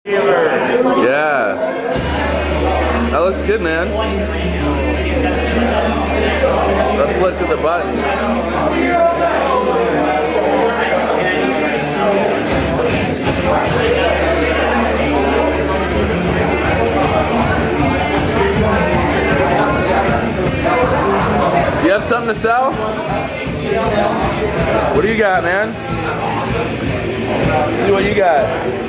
Yeah. That looks good, man. Let's look at the buttons. You have something to sell? What do you got, man? Let's see what you got.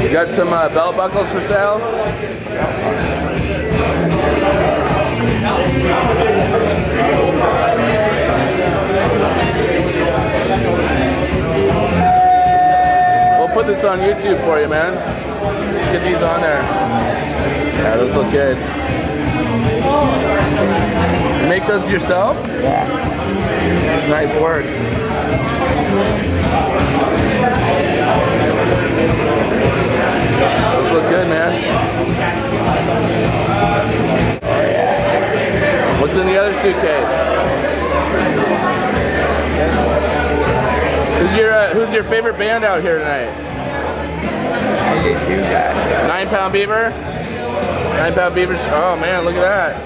You got some belt buckles for sale? We'll put this on YouTube for you, man. Let's get these on there. Yeah, those look good. You make those yourself? Yeah. It's nice work. Those look good, man. What's in the other suitcase? Who's your favorite band out here tonight? 9 Pound Beaver? 9 Pound Beaver. Oh man, look at that.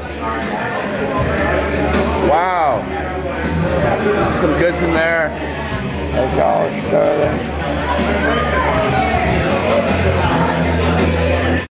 Wow. Some goods in there. That's all Sterling.